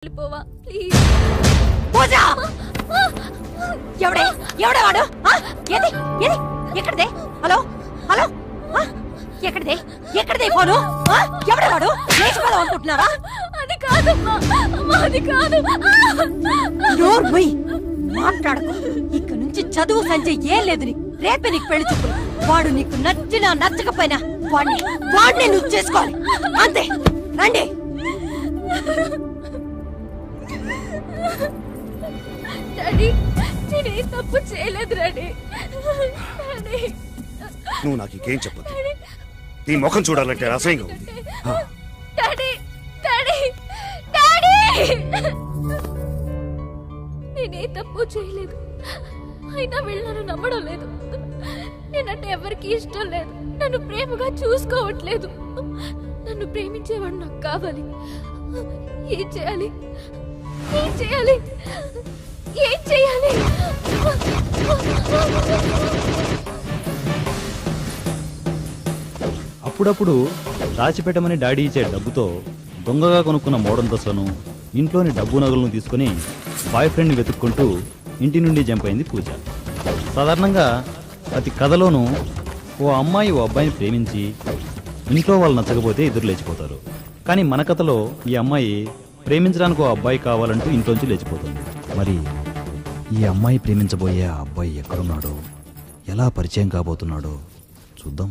వెళ్ళిపోవా please. పూజ ఎవడే ఎవడే వాడు? ఏది ఏది ఎక్కడదే? హలో హలో ఎక్కడదే ఎక్కడదే ఫోను? ఎవడే వాడు? లేచిపోదాం అనుకుంటున్నావా? అది కాదమ్మా, అది కాదు. మాట్లాడకు. ఇక్కడ నుంచి చదువు సంజయ్ ఏం లేదు నీకు. రేపే నీకు పెళ్లి చూపులు. వాడు నీకు నచ్చినా నచ్చకపోయినా వాడిని నువ్వు చేసుకోవాలి అంతే. రండి. డాడీ నేనే తప్పు చేయలేదు డాడీ. నువ్వు నాకు ఇంకేం చెప్పదు. నీ ముఖం చూడాలంటే అసహ్యంగా ఉంది. డాడీ డాడీ డాడీ నేనే తప్పు చేయలేదు. అయినా వీళ్ళు నన్ను నమ్మడం లేదు. నేనంటే ఎవరికి ఇష్టం లేదు. నన్ను ప్రేమగా చూసుకోవట్లేదు. నన్ను ప్రేమించేవాడు నాకు కావాలి. ఏం చేయాలి ఏం చేయాలి ఏం చేయాలి? అప్పుడప్పుడు దాచిపెట్టమని డాడీ ఇచ్చే డబ్బుతో దొంగగా కొనుక్కున్న మోడల్ డ్రెస్లను, ఇంట్లోని డబ్బు నగలను తీసుకుని బాయ్ ఫ్రెండ్ని వెతుక్కుంటూ ఇంటి నుండి జంప్ అయింది పూజ. సాధారణంగా ప్రతి కథలోనూ ఓ అమ్మాయి ఓ అబ్బాయిని ప్రేమించి ఇంట్లో వాళ్ళు నచ్చకపోతే ఎదురు లేచిపోతారు. కానీ మన కథలో ఈ అమ్మాయి ప్రేమించడానికి ఓ అబ్బాయి కావాలంటూ ఇంట్లోంచి లేచిపోతుంది. మరి ఈ అమ్మాయి ప్రేమించబోయే ఆ అబ్బాయి ఎక్కడున్నాడో, ఎలా పరిచయం కాబోతున్నాడో చూద్దాం.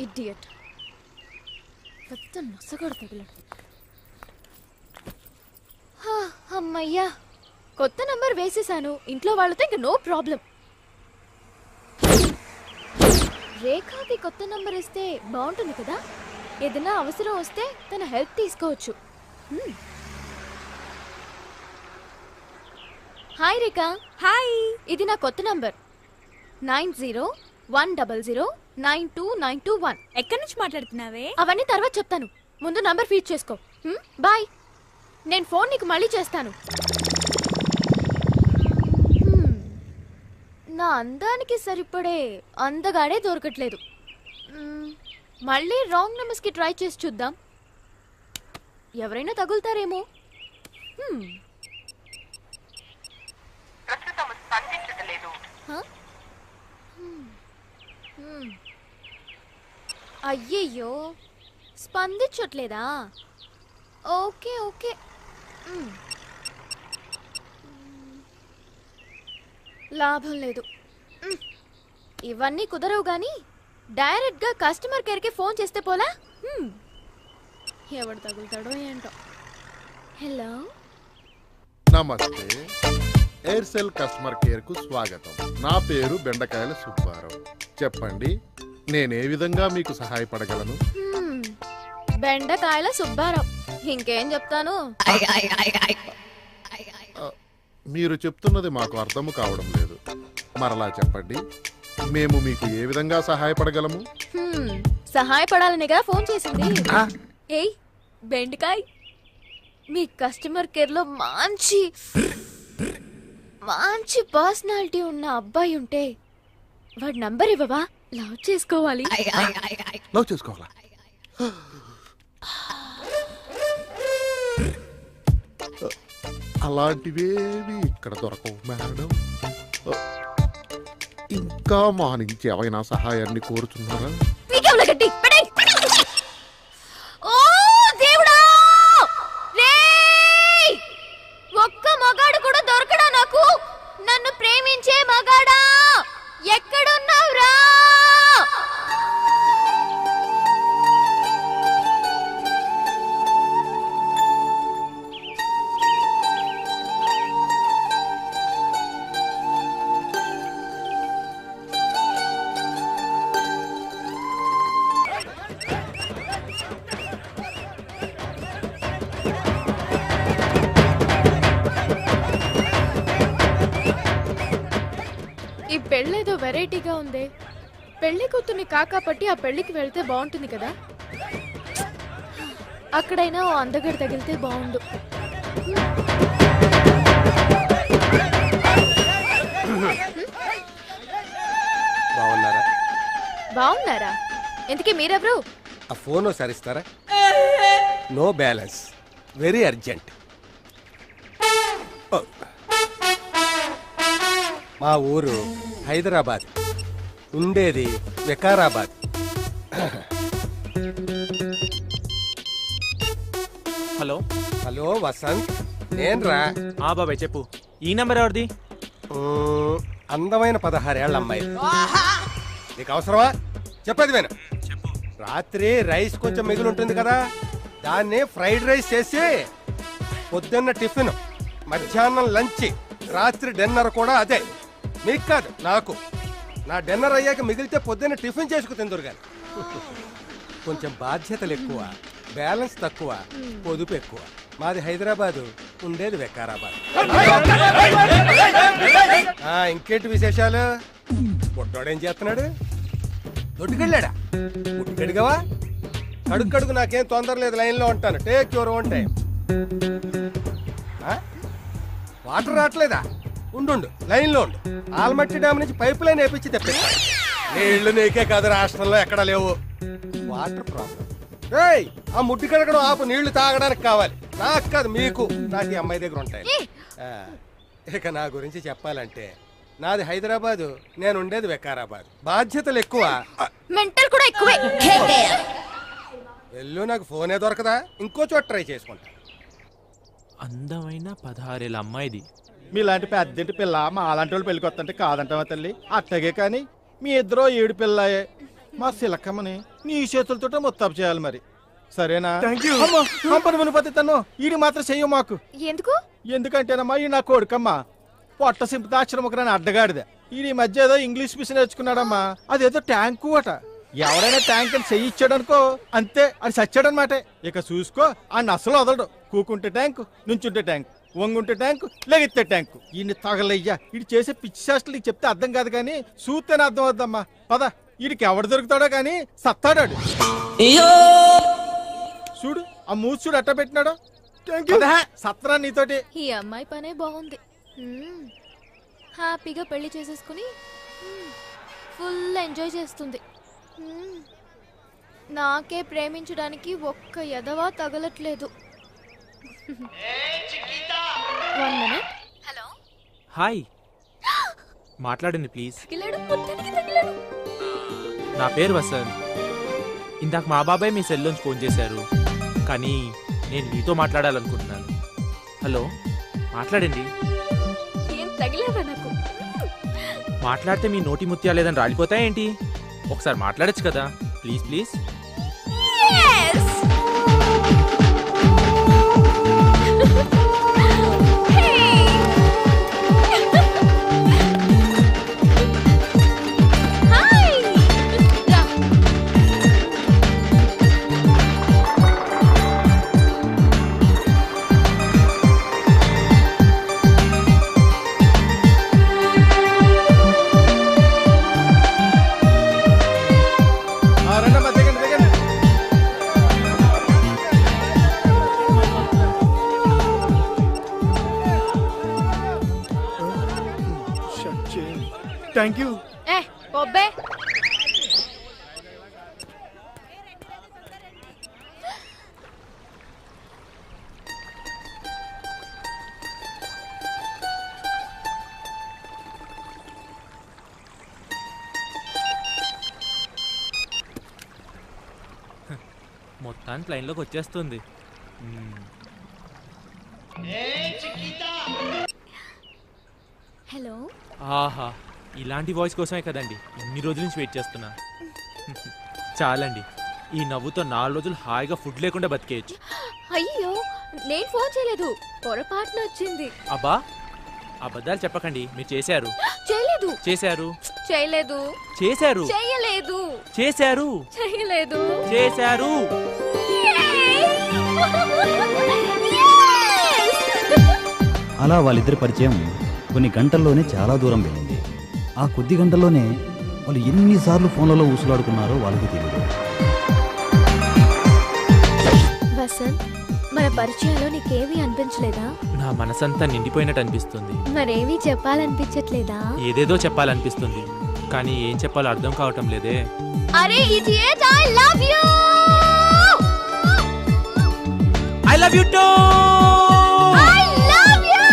ఇడియట్. పెద్ద నసగడు తగిలాడు. అమ్మయ్యా, కొత్త నంబర్ వేసేసాను. ఇంట్లో వాళ్ళతో ఇంక నో ప్రాబ్లం. రేఖాకి కొత్త నంబర్ ఇస్తే బాగుంటుంది కదా. ఏదైనా అవసరం వస్తే తన హెల్ప్ తీసుకోవచ్చు. హాయ్ రేఖా. హాయ్. ఇది నా కొత్త నంబర్ 9010092921. ఎక్కడి నుంచి మాట్లాడుతున్నావే? అవన్నీ తర్వాత చెప్తాను. ముందు నంబర్ ఫీడ్ చేసుకో. బాయ్. నేను ఫోన్ నీకు మళ్ళీ చేస్తాను. నా అందానికి సరిపడే అందగాడే దొరకట్లేదు. మళ్ళీ రాంగ్ నెంబర్స్ కి ట్రై చేసి చూద్దాం. ఎవరైనా తగులుతారేమో. అయ్యయ్యో, స్పందించట్లేదా? Okay okay. లాభం లేదు. ఇవన్నీ కుదరవు గాని డైరెక్ట్ గా కస్టమర్ కేర్ కి ఫోన్ చేస్తే పోలా? ఎవడు తగులుతాడో ఏంటో. హలో, నమస్తే. ఎయిర్సెల్ కస్టమర్ కేర్ కు స్వాగతం. నా పేరు బెండకాయల సుబ్బారావు. చెప్పండి, నేనే విధంగా మీకు సహాయపడగలను? బెండకాయల సుబ్బారావు, ఇంకేం చెప్తాను? మీరు చెప్తున్నది మాకు అర్థము కావడం లేదు. మరలా చెప్పండి, మేము మీకు ఏ విధంగా సహాయపడగలము? సహాయపడాలనిగా ఫోన్ చేసింది. ఏయ్ బెండకాయ్, మీ కస్టమర్ కేర్ లో మంచి పర్సనాలిటీ ఉన్న అబ్బాయి ఉంటే వాడి నంబర్ ఇవ్వవా? లవ్ చేసుకోవాలి. లవ్ చేసుకోవాలా? అలాంటివేవి ఇక్కడ దొరకవు మేడం. ఇంకా మా నుంచి ఏమైనా సహాయాన్ని కోరుతున్నారా? ఓ దేవుడా, ఒక్క మగాడు కూడా దొరకడా నాకు? నన్ను ప్రేమించే మగాడా, ఎక్కడున్నావురా? ఈ పెళ్ళేదో వెరైటీగా ఉంది. పెళ్లి కూతుర్ని కాకాపట్టి ఆ పెళ్లికి వెళ్తే బాగుంటుంది కదా. అక్కడైనా ఓ అందగడ తగిలితే బాగుండు. బాగున్నారా? ఎందుకే మీరెవరు? ఆ ఫోన్ ఒకసారి ఇస్తారా? No balance, very urgent. మా ఊరు హైదరాబాద్, ఉండేది వికారాబాద్. హలో హలో వసంత్, నేనురా. బాబాయ్ చెప్పు, ఈ నెంబర్ ఎవరిది? అందమైన 16 ఏళ్ల అమ్మాయి. నీకు అవసరమా? చెప్పేది విను. రాత్రి రైస్ కొంచెం మిగిలి ఉంటుంది కదా, దాన్ని ఫ్రైడ్ రైస్ చేసి పొద్దున్న టిఫిన్, మధ్యాహ్నం లంచ్, రాత్రి డిన్నర్ కూడా అదే. మీకు కాదు, నాకు. నా డిన్నర్ అయ్యాక మిగిలితే పొద్దున్న టిఫిన్ చేసుకు తిందురు గాని. కొంచెం బాధ్యతలు ఎక్కువ, బ్యాలెన్స్ తక్కువ, పొదుపు ఎక్కువ. మాది హైదరాబాదు, ఉండేది వికారాబాద్. ఇంకేంటి విశేషాలు? బొట్టోడేం చేస్తున్నాడు? దొడ్డుకెళ్ళాడా? బుడ్డుకెడిగావా? కడుగు నాకేం తొందర లేదు, లైన్లో ఉంటాను. Take your own time. Water రావట్లేదా? ఉండు, లైన్లో ఉండు. ఆల్మట్టి డ్యామ్ నుంచి పైప్ లైన్ వేపించి తెప్పిస్తాను. నీళ్లు నీకే కాదు, రాష్ట్రంలో ఎక్కడ లేవు. Water problem. ఆ ముడ్డి కడగడం ఆపు, నీళ్లు తాగడానికి కావాలి. నాకు కాదు, మీకు. నాకు ఈ అమ్మాయి దగ్గర ఉంటాయి. ఇక నా గురించి చెప్పాలంటే నాది హైదరాబాదు, నేను ఉండేది వికారాబాద్. బాధ్యతలు ఎక్కువ, మెంటల్ కూడా ఎక్కువే. వెళ్ళు, నాకు ఫోనే దొరకదా? ఇంకో చోట ట్రై చేసుకుంటా. అందమైన 16 ఏళ్ళ అమ్మాయిది. మీలాంటి పెద్దంటి పిల్ల మా అలాంటి వాళ్ళు పెళ్లికి వస్తుంటే కాదంటావా తల్లి? అట్టగే కానీ మీ ఇద్దరు 7 పిల్లయే. మా సిలకమ్మని నీ చేతులతో ముస్తాబు చేయాలి మరి. సరేనా? మునిపతి తను ఈడి మాత్రం చెయ్యవు మాకు. ఎందుకు? ఎందుకంటేనమ్మా ఈ నా కొడుకమ్మా పొట్ట సింపతాశ్రమకురాని అడ్డగాడిదే. ఈ మధ్య ఏదో ఇంగ్లీష్ మిషన్ నేర్చుకున్నాడమ్మా. అదేదో ట్యాంకు అట. ఎవరైనా ట్యాంక్ అని చెయ్యి ఇచ్చాడనుకో అంతే, అది చచ్చాడనమాట. ఇక చూసుకో, ఆ అసలు వదలడు. కూకుంటే ట్యాంకు, నుంచుంటే ట్యాంకు, వంగుంటే ట్యాంకు, లెగితే ట్యాంకు. ఈయన తగలయ్యా. ఇది చేసే పిచ్చి శాస్త్రాలు నీకు చెప్తే అర్థం కాదు కానీ చూస్తేనే అర్థం అవుద్దమ్మా. పద, వీడికి ఎవడు దొరుకుతాడో కానీ సత్తాడాడు. చూడు, ఆ మూసి చూడు అట్ట పెట్టినాడు. సత్రా నీతోటి. ఈ అమ్మాయి పనే బాగుంది. హ్యాపీగా పెళ్లి చేసేసుకుని ఫుల్ ఎంజాయ్ చేస్తుంది. నాకే ప్రేమించడానికి ఒక్క ఎదవా తగలట్లేదు. 1 minute. హలో హాయ్ మాట్లాడండి ప్లీజ్. తగిలాడు పొట్టనికి తగిలాడు. నా పేరు వసంత్. ఇందాక మా బాబాయ్ మీ సెల్లోంచి ఫోన్ చేశారు, కానీ నేను మీతో మాట్లాడాలనుకుంటున్నాను. హలో మాట్లాడండి. ఏం తగిలేవా నాకు? మాట్లాడితే మీ నోటి ముత్యాలేదని రాలిపోతాయేంటి? ఒకసారి మాట్లాడచ్చు కదా please please. Yes! Hey! Hi! రా. రండమ్మా, దిగండి దిగండి. Thank you. ఏ ఒబ్బే. మొత్తానికి లైన్లోకి వచ్చేస్తుంది. హలో ఆహా, ఇలాంటి వాయిస్ కోసమే కదండి ఇన్ని రోజుల నుంచి వెయిట్ చేస్తున్నా. చాలండి, ఈ నవ్వుతో 4 రోజులు హాయిగా ఫుడ్ లేకుండా బతికేయచ్చు. అయ్యో నేను ఫోన్ చేయలేదు, పొరపాటున వచ్చింది. అబ్బా అబద్ధాలు చెప్పకండి, మీరు చేశారు చేయలేదు చేశారు చేయలేదు చేశారు చేయలేదు చేశారు చేయలేదు. చేశారు. అలా వాళ్ళిద్దరి పరిచయం కొన్ని గంటల్లోనే చాలా దూరం వెళ్ళింది. ఆ కొద్ది గంటల్లోనే వాళ్ళు ఎన్నిసార్లు ఫోన్లలో ఊసులాడుకున్నారో వాళ్ళకి తెలియదు. వసంత్, మన పరిచయంలో నీకేమీ అనిపించలేదా? నా మనసంతా నిండిపోయినట్టు అనిపిస్తుంది. మరేమీ చెప్పాలనిపించట్లేదా? ఏదేదో చెప్పాలనిపిస్తుంది, కానీ ఏం చెప్పాలో అర్థం కావటం లేదే. అరే idiot, I love you. I love you two. I love you.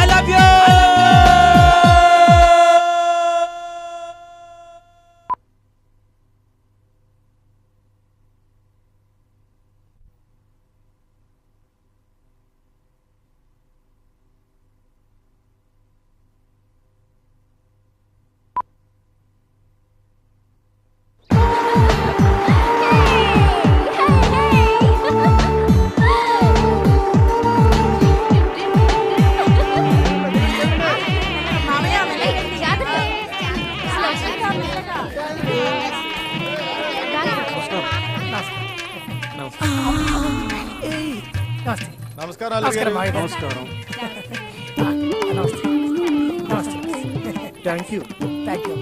I love you. నమస్కారాలు. నమస్కారం. Thank you. Thank you.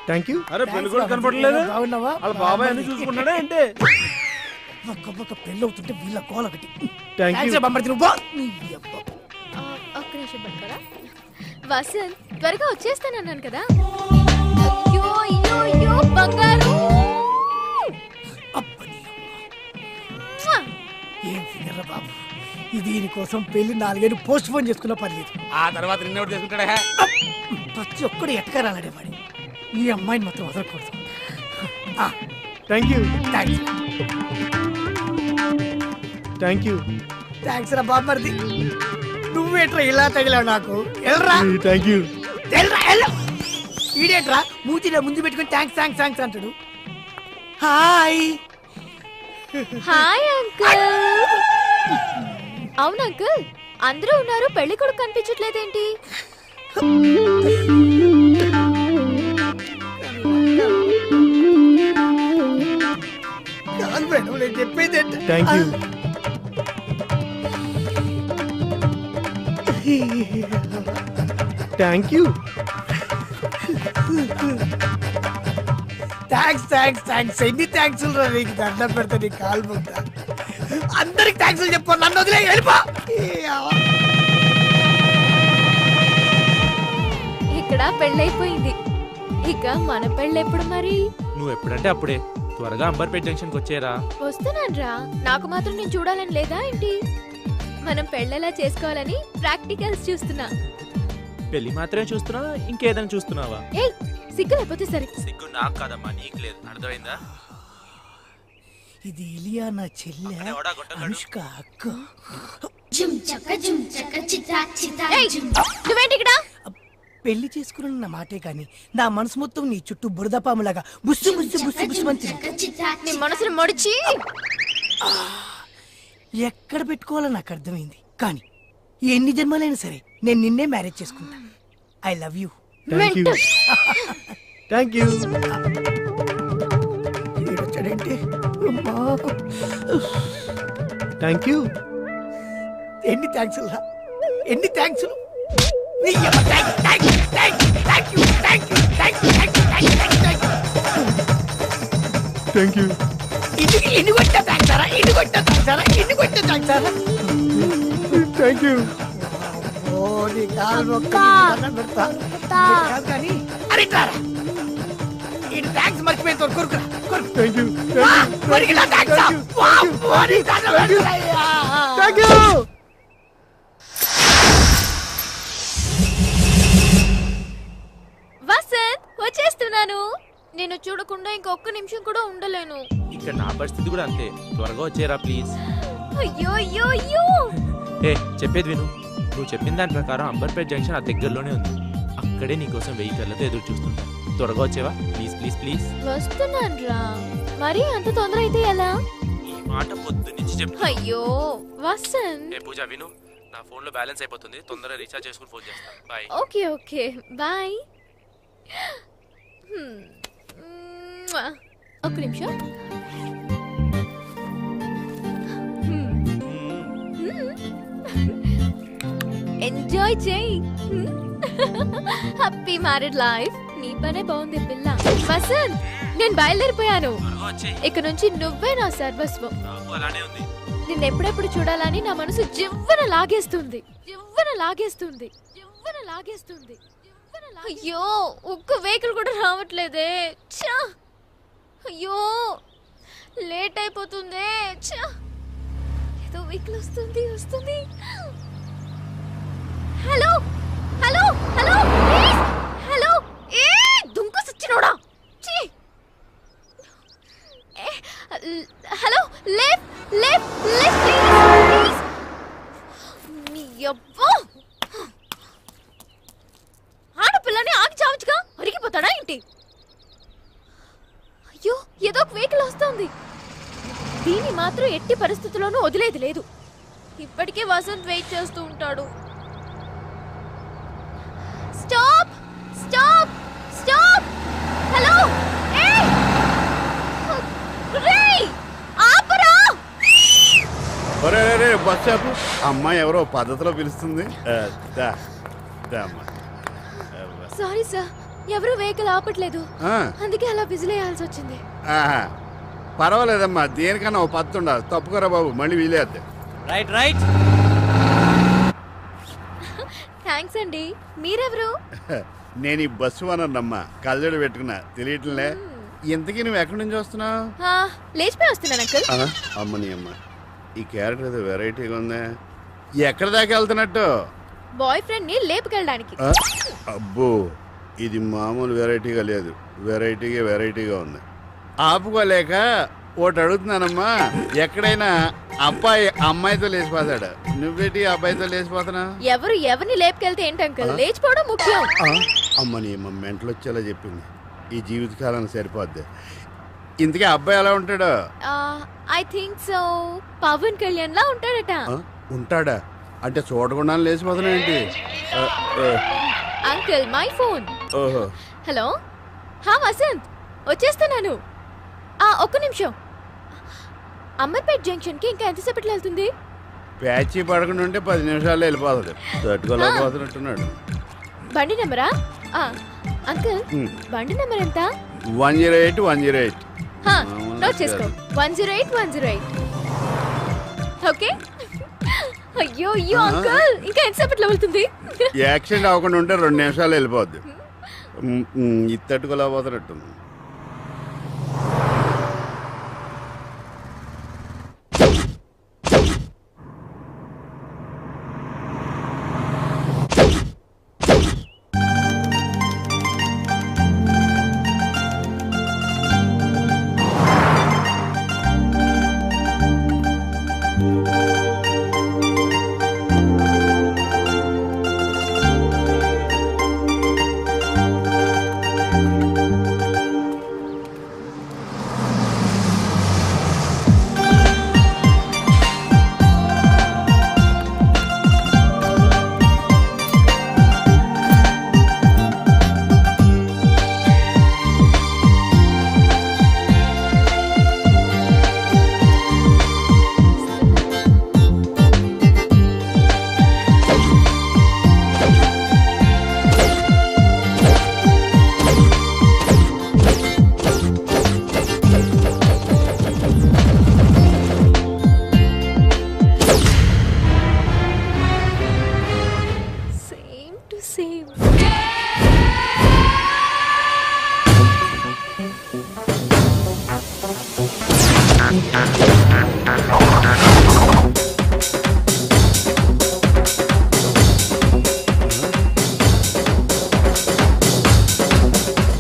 Thank you. అరే పెళ్లి కూడా కనపడలేదు. బాగున్నావా? వాళ్ళ బాబాయ్ అన్ని చూసుకుంటాడా ఏంటి? ఒక్క పెళ్ళి అవుతుంటే వీళ్ళ గోల ఒకటి. Thank you. ఒక్క నిమిషం పట్టుకోరా. వసంత్, త్వరగా వచ్చేస్తానన్నాను కదా. అయ్యో అయ్యో అయ్యో బంగారు. ఏం ఫిగర్ బాబు, దీనికోసం పెళ్లి 4 ఏళ్ళు పోస్ట్ పోన్ చేసుకున్న పర్లేదు. ఆ తర్వాత నిన్నెవడు చేసుకుంటాడా? ప్రతి ఒక్కడు ఎట్టకారాలడే వాడి. ఈ అమ్మాయిని మాత్రం వదలకూడదు. Thank you. Thank you. Thanks రా బామ్మర్ది. నువ్వేట్రా ఇలా తగిలావు నాకు? ఎల్రా. Thank you. ఈడేట్రా మూతిలో ముందు పెట్టుకుని థ్యాంక్స్ థ్యాంక్స్ థ్యాంక్స్ అంటాడు. హాయ్. Hi uncle. అవును అంకుల్, అందరూ ఉన్నారు, పెళ్లి కొడుకు కనిపించట్లేదేంటి? చెప్పేది. Thank you. Thank you. Thanks thanks thanks. ఎన్ని థ్యాంక్స్ రా నీకు, దండం పెడతా నీ కాలు పోతా. అందరికి థ్యాంక్స్ చెప్పు, నన్ను వదిలే వెళ్ళిపో. ఇక్కడ పెళ్ళైపోయింది, ఇక మన పెళ్ళెప్పుడు మరి? నువ్వు ఎప్పుడంటే అప్పుడే. త్వరగా అంబర్పేట్ జంక్షన్కి వచ్చేరా. వస్తున్నాన్రా. నాకు మాత్రం నేను చూడాలని లేదా ఏంటి? మనం పెళ్ళెలా చేసుకోవాలని ప్రాక్టికల్స్ చూస్తున్నా. పెళ్లి మాత్రమే చూస్తున్నా, ఇంకేదైనా చూస్తున్నావా? ఏయ్, సిగ్గు లేకపోతే సరే. సిగ్గు నాకు కాదమ్మా, నీకు లేదు. అర్థమైందా? ఇది ఇలియానా చెల్లె, అనుష్క అక్క. ఏయ్, నువ్వేంటి ఇక్కడ? పెళ్లి చేసుకున్న నా మాటే కాని నా మనసు మొత్తం నీ చుట్టూ బురదపాములాగా బుస్సు బుస్సు బుస్సు బుస్సుమంది. నీ మనసును మొడిచి ఎక్కడ పెట్టుకోవాలో నాకు అర్థమైంది. కానీ ఎన్ని జన్మలైనా సరే నేను నిన్నే మ్యారేజ్ చేసుకుంటా. I love you. Thank you. వచ్చాడంటే థ్యాంక్ యూ. ఎన్ని థ్యాంక్స్ ఎన్ని థ్యాంక్స్. Thank you. ఎన్ని కొట్టా థ్యాంక్సారా, ఎన్ని కొట్టా థ్యాంక్సారా, ఎన్ని కొట్టా థ్యాంక్సారా. Thank you. ఓ నీ కాలు కానీ అరే రారా, ఈ థ్యాంక్స్ మర్చిపోయిన కొరుకురా కొరుకు. Thank you. Thank you. Vasanth, వచ్చేస్తున్నాను. నేను చూడకుండా ఇంకొక్క నిమిషం కూడా ఉండలేను. ఇక్కడ నా పరిస్థితి కూడా అంతే. త్వరగా వచ్చేరా ప్లీజ్. అయ్యో అయ్యో అయ్యో. ఏ, చెప్పేది విను. నువ్వు చెప్పిన దాని ప్రకారం అంబర్పేట్ జంక్షన్ ఆ దగ్గరలోనే ఉంది. అక్కడే నీకోసం వెహికల్తో ఎదురు చూస్తుంటా. త్వరగా వచ్చేవా ప్లీజ్ ప్లీజ్ ప్లీజ్. వస్తున్నాన్రా. మరి అంత తొందర అయితే ఎలా? ఈ మాట పొద్దున్నుంచి చెప్పు. అయ్యో వసంత్. ఏ పూజ విను, నా ఫోన్ లో బ్యాలెన్స్ అయిపోతుంది. తొందరగా రీఛార్జ్ చేసుకుని ఫోన్ చేస్తా. బాయ్. Okay okay bye. ఒక్క నిమిషం. ఎంజాయ్ చేయి. Happy married life. నీ పనే బాగుంది పిల్ల. వసంత్, నేను బయలుదేరిపోయాను. ఇక నుంచి నువ్వే నా సర్వస్వం. అలానే ఉంది. నిన్ను ఎప్పుడెప్పుడు చూడాలని నా మనసు జివ్వన లాగేస్తుంది, జివ్వన లాగేస్తుంది, జివ్వన లాగేస్తుంది. అయ్యో, ఒక్క వెహికల్ కూడా రావట్లేదే. ఛా, అయ్యో లేట్ అయిపోతుంది. ఛా, ఏదో వెహికల్ వస్తుంది వస్తుంది. Hello hello hello hello. ఏ దుంకు సచ్చినోడా. Hello, left left left please. నీ అబ్బా, ఆడపిల్లని ఆగి చావచ్చుగా, అరిగిపోతాడా ఏంటి? అయ్యో, ఏదో ఒక వెహికల్ వస్తుంది. దీన్ని మాత్రం ఎట్టి పరిస్థితుల్లోనూ వదిలేది లేదు. ఇప్పటికే వసంత్ వెయిట్ చేస్తూ ఉంటాడు. Stop stop stop. Hello, bus stop. అమ్మాయి ఎవరో పద్ధతిలో పిలుస్తుంది. సారీ సార్, ఎవరు వెహికల్ ఆపట్లేదు, అందుకే అలా విజిల్ వేయాల్సి వచ్చింది. పర్వాలేదమ్మా, దేనికన్నా ఓ పద్ధతి ఉండాలి. తప్పుకోరా బాబు, మళ్ళీ వీలేద్ది. Right right. థ్యాంక్స్ అండి. మీరెవరు? నేను ఈ బస్సు వనమ్మా, కళ్ళజోడు పెట్టుకున్నా, తెలియట్లే. ఇంతకీ నువ్వు ఎక్కడి నుంచి వస్తున్నావు? లేచిపోయి వస్తున్నాను అంకుల్. అమ్మని అమ్మ, ఈ క్యారెక్టర్ ఏదో వెరైటీగా ఉందా. ఎక్కడ దాకా వెళ్తున్నట్టు? బాయ్ ఫ్రెండ్ ని లేపుకెళ్ళడానికి. అబ్బో, ఇది మామూలు వెరైటీగా లేదు, వెరైటీగా ఉంది. ఆపుకోలేక ఒకటి అడుగుతున్నానమ్మా, ఎక్కడైనా అబ్బాయి అమ్మాయితో లేచిపోతాడు, నువ్వేటి అబ్బాయితో లేచిపోతున్నా? ఎవరు ఎవరిని లేపుకెళ్తే ఏంటి అంకుల్, లేచిపోవడం ముఖ్యం. అమ్మని అమ్మ మెంటలు వచ్చేలా చెప్పింది. ఈ జీవితకాలానికి సరిపోద్ది. ఇంతకీ అబ్బాయి ఎలా ఉంటాడు? I think so Pawan Kalyan లా ఉంటాడట. ఉంటాడా? అంటే చూడకుండా లేచిపోతున్నా ఏంటి? Uncle, my phone. ఓహో, హలో. వసంత్, వచ్చేస్తున్నాను. ఒక్క నిమిషం. అమర్పేట్ జంక్షన్ కి ఇంకా ఎంతసేపట్లో వెళ్తుంది? ప్యాచీ పడకుండా ఉంటే 10 నిమిషాల్లో వెళ్ళిపోతాడు. తట్టుకోలేకపోతున్నట్టున్నాడు. బండి నెంబరా? అంకుల్, బండి నెంబర్ ఎంత? 108 108. నోట్ చేసుకో. 108 108. ఓకే. అయ్యో అయ్యో అంకుల్, ఇంకా ఎంతసేపట్లో వెళ్తుంది? యాక్సిడెంట్ అవ్వకుండా ఉంటే 2 నిమిషాలు వెళ్ళిపోద్ది. ఇది తట్టుకోలేకపోతున్నట్టుంది.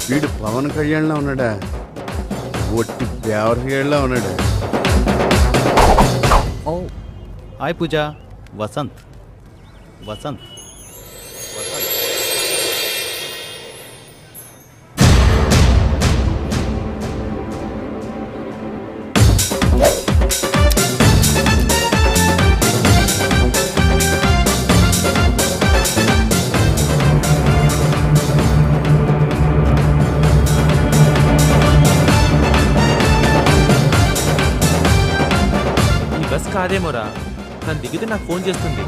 వీడు పవన్ కళ్యాణ్లో ఉన్నాడా? ఒట్టి దేవరగేళ్ళలో ఉన్నాడు. ఓ హాయ్ పూజ. వసంత్ వసంత్ ఈ బస్ కాదేమోరా, తను దిగితే నాకు ఫోన్ చేస్తుంది.